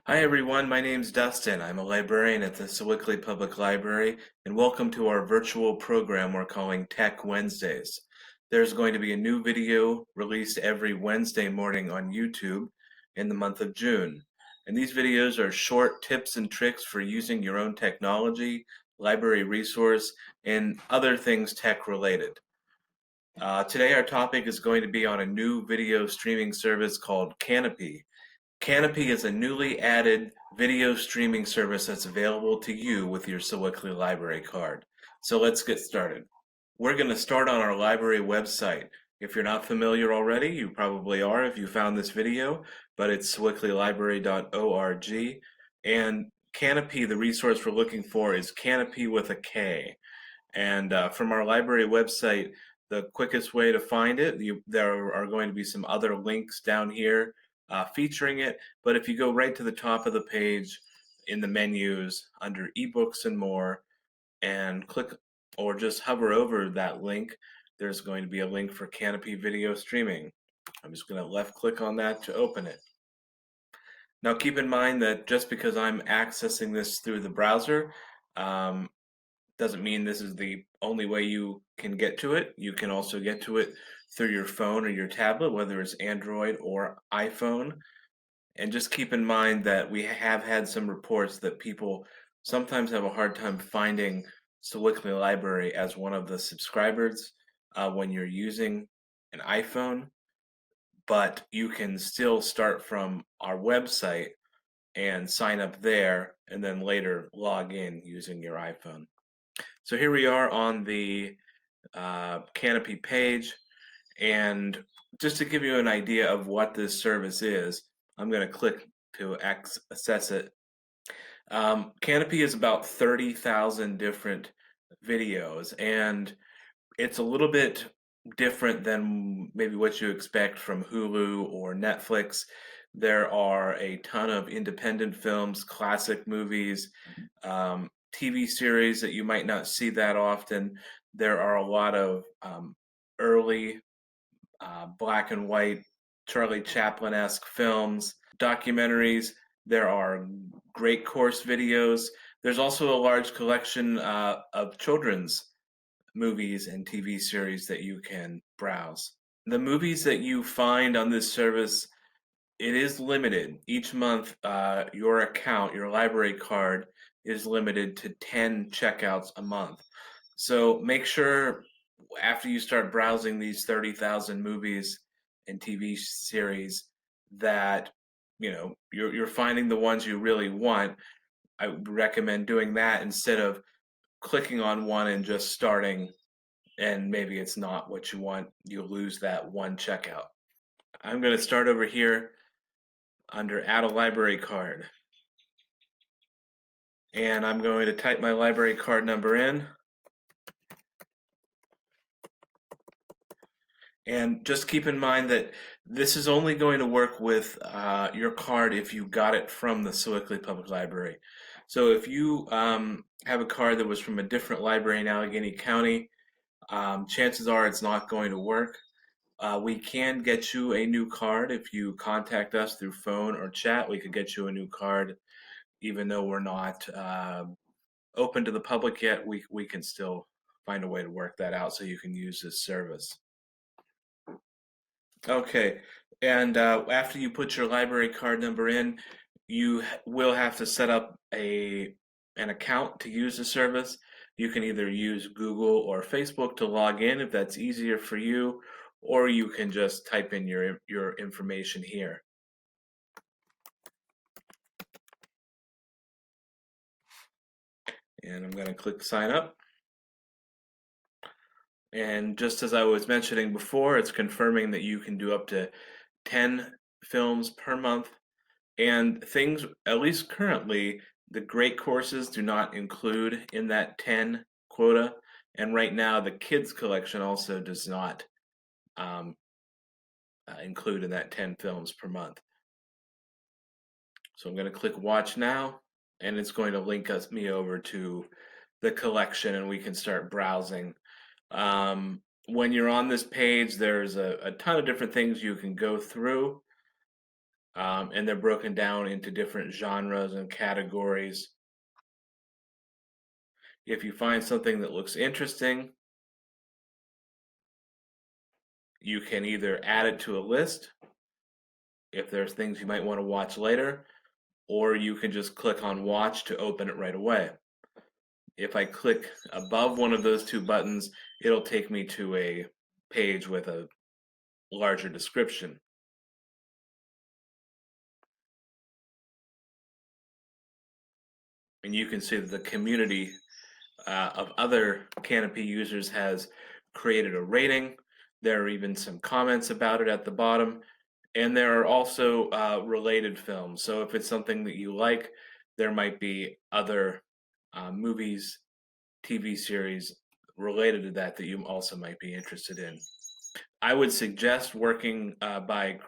Hi everyone, my name's Dustin. I'm a librarian at the Sewickley Public Library, and welcome to our virtual program we're calling Tech Wednesdays. There's going to be a new video released every Wednesday morning on YouTube in the month of June. And these videos are short tips and tricks for using your own technology, library resource, and other things tech related. Today our topic is going to be on a new video streaming service called Kanopy. Kanopy is a newly added video streaming service that's available to you with your Sewickley Library card. So let's get started. We're going to start on our library website. If you're not familiar already, you probably are if you found this video, but it's sewickleylibrary.org. And Kanopy, the resource we're looking for is Kanopy with a K. And from our library website, the quickest way to find it, there are going to be some other links down here featuring it. But if you go right to the top of the page in the menus under ebooks and more and click or just hover over that link, there's going to be a link for Kanopy video streaming. I'm just going to left click on that to open it. Now keep in mind that just because I'm accessing this through the browser, um, doesn't mean this is the only way you can get to it. You can also get to it through your phone or your tablet, whether it's Android or iPhone. And just keep in mind that we have had some reports that people sometimes have a hard time finding Sewickley Library as one of the subscribers when you're using an iPhone, but you can still start from our website and sign up there and then later log in using your iPhone. So here we are on the Kanopy page, and just to give you an idea of what this service is, I'm going to click to access it. Kanopy is about 30,000 different videos, and it's a little bit different than maybe what you expect from Hulu or Netflix. There are a ton of independent films, classic movies, TV series that you might not see that often. There are a lot of early black and white Charlie Chaplin-esque films, documentaries. There are great course videos. There's also a large collection of children's movies and TV series that you can browse. The movies that you find on this service, it is limited. Each month, your account, your library card, is limited to 10 checkouts a month. So make sure after you start browsing these 30,000 movies and TV series that you're finding the ones you really want. I would recommend doing that instead of clicking on one and just starting, and maybe it's not what you want. You'll lose that one checkout. I'm going to start over here under add a library card, and I'm going to type my library card number in. And just keep in mind that this is only going to work with your card if you got it from the Sewickley Public Library. So if you have a card that was from a different library in Allegheny County, chances are it's not going to work. We can get you a new card if you contact us through phone or chat. We could get you a new card, even though we're not open to the public yet. We can still find a way to work that out so you can use this service. Okay, and after you put your library card number in, you will have to set up an account to use the service. You can either use Google or Facebook to log in if that's easier for you, or you can just type in your information here. And I'm going to click sign up. And just as I was mentioning before, it's confirming that you can do up to 10 films per month. And things, at least currently, the great courses do not include in that 10 quota. And right now, the kids collection also does not include in that 10 films per month. So I'm going to click watch now, and it's going to link me over to the collection, and we can start browsing. When you're on this page, there's a ton of different things you can go through. and they're broken down into different genres and categories. If you find something that looks interesting, you can either add it to a list if there's things you might want to watch later, or you can just click on watch to open it right away. If I click above one of those two buttons, it'll take me to a page with a larger description. And you can see that the community of other Kanopy users has created a rating. There are even some comments about it at the bottom. And there are also related films. So if it's something that you like, there might be other movies, TV series related to that that you also might be interested in. I would suggest working by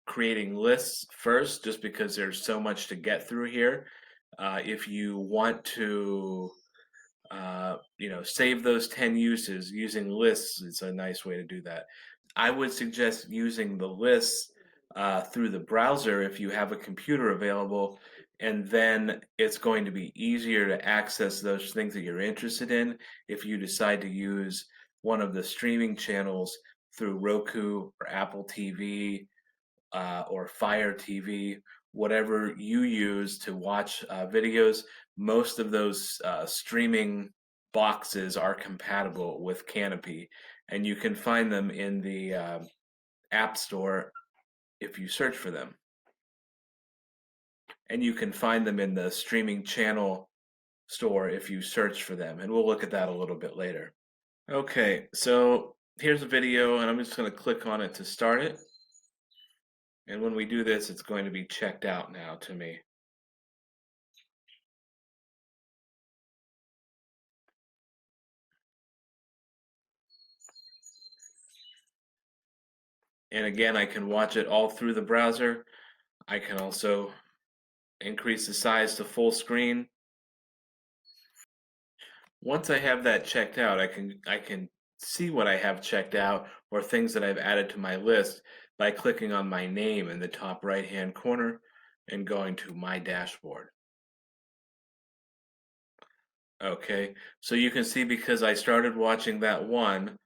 creating lists first, just because there's so much to get through here. If you want to, save those 10 uses, using lists is a nice way to do that. I would suggest using the lists through the browser if you have a computer available, and then it's going to be easier to access those things that you're interested in if you decide to use one of the streaming channels through Roku or Apple TV or Fire TV, whatever you use to watch videos. Most of those streaming boxes are compatible with Kanopy, and you can find them in the App Store if you search for them. And you can find them in the streaming channel store if you search for them, and we'll look at that a little bit later. Okay, so here's a video, and I'm just going to click on it to start it. And when we do this, it's going to be checked out now to me. And again, I can watch it all through the browser. I can also increase the size to full screen. Once I have that checked out, I can see what I have checked out or things that I've added to my list by clicking on my name in the top right-hand corner and going to my dashboard. Okay, so you can see because I started watching that one,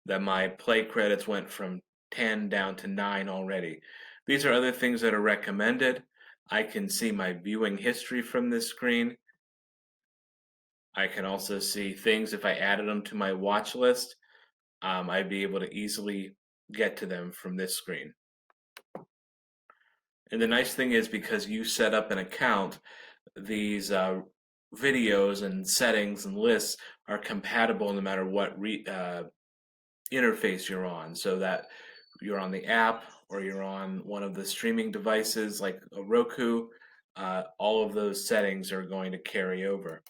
that my play credits went from 10 down to 9 already. These are other things that are recommended. I can see my viewing history from this screen. I can also see things if I added them to my watch list. I'd be able to easily get to them from this screen. And the nice thing is, because you set up an account, these videos and settings and lists are compatible no matter what interface you're on, so that you're on the app or you're on one of the streaming devices like a Roku, all of those settings are going to carry over.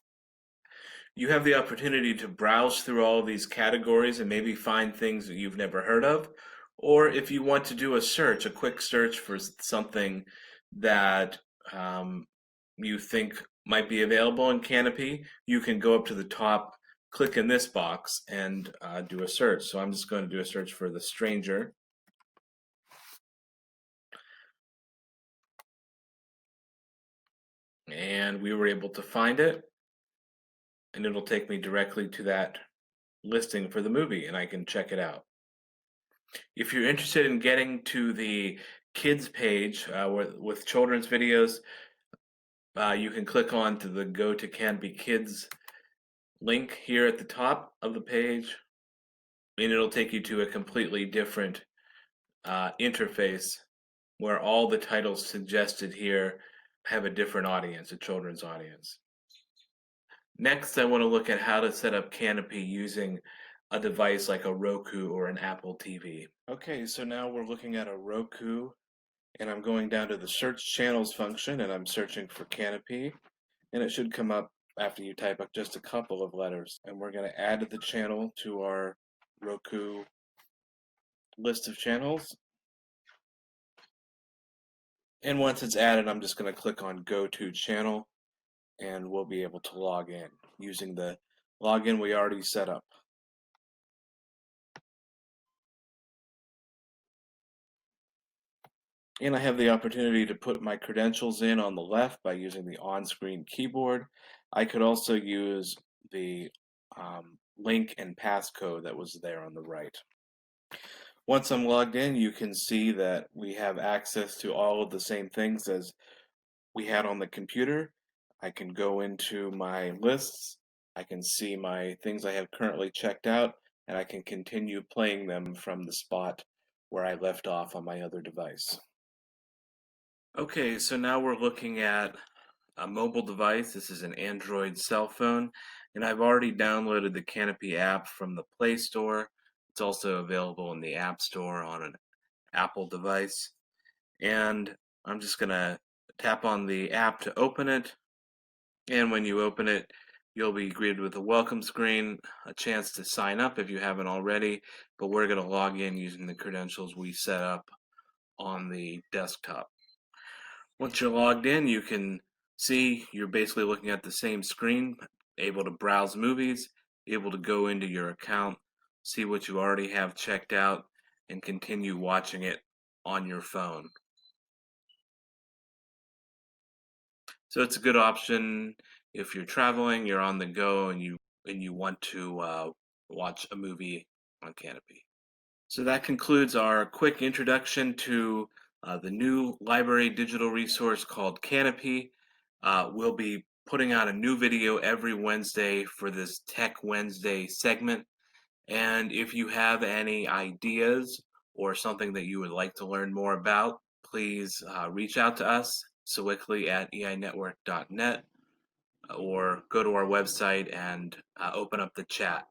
You have the opportunity to browse through all of these categories and maybe find things that you've never heard of. Or if you want to do a search, a quick search for something that you think might be available in Kanopy, you can go up to the top, click in this box, and do a search. So I'm just going to do a search for The Stranger. And we were able to find it, and it'll take me directly to that listing for the movie, and I can check it out. If you're interested in getting to the kids page with children's videos, you can click on to the Go to Kanopy Kids link here at the top of the page, and it'll take you to a completely different interface where all the titles suggested here have a different audience, a children's audience. Next, I want to look at how to set up Kanopy using a device like a Roku or an Apple TV. Okay, so now we're looking at a Roku, and I'm going down to the search channels function, and I'm searching for Kanopy, and it should come up after you type up just a couple of letters. And we're going to add the channel to our Roku list of channels. And once it's added, I'm just going to click on Go to Channel, and we'll be able to log in using the login we already set up. And I have the opportunity to put my credentials in on the left by using the on-screen keyboard. I could also use the link and passcode that was there on the right. Once I'm logged in, you can see that we have access to all of the same things as we had on the computer. I can go into my lists, I can see my things I have currently checked out, and I can continue playing them from the spot where I left off on my other device. Okay, so now we're looking at a mobile device. This is an Android cell phone, and I've already downloaded the Kanopy app from the Play Store. It's also available in the App Store on an Apple device. And I'm just going to tap on the app to open it. And when you open it, you'll be greeted with a welcome screen, a chance to sign up if you haven't already, but we're going to log in using the credentials we set up on the desktop. Once you're logged in, you can see you're basically looking at the same screen, able to browse movies, able to go into your account, see what you already have checked out, and continue watching it on your phone. So it's a good option if you're traveling, you're on the go, and you want to watch a movie on Kanopy. So that concludes our quick introduction to the new library digital resource called Kanopy. We'll be putting out a new video every Wednesday for this Tech Wednesday segment. And if you have any ideas or something that you would like to learn more about, please reach out to us, sewickley@einetwork.net, or go to our website and open up the chat.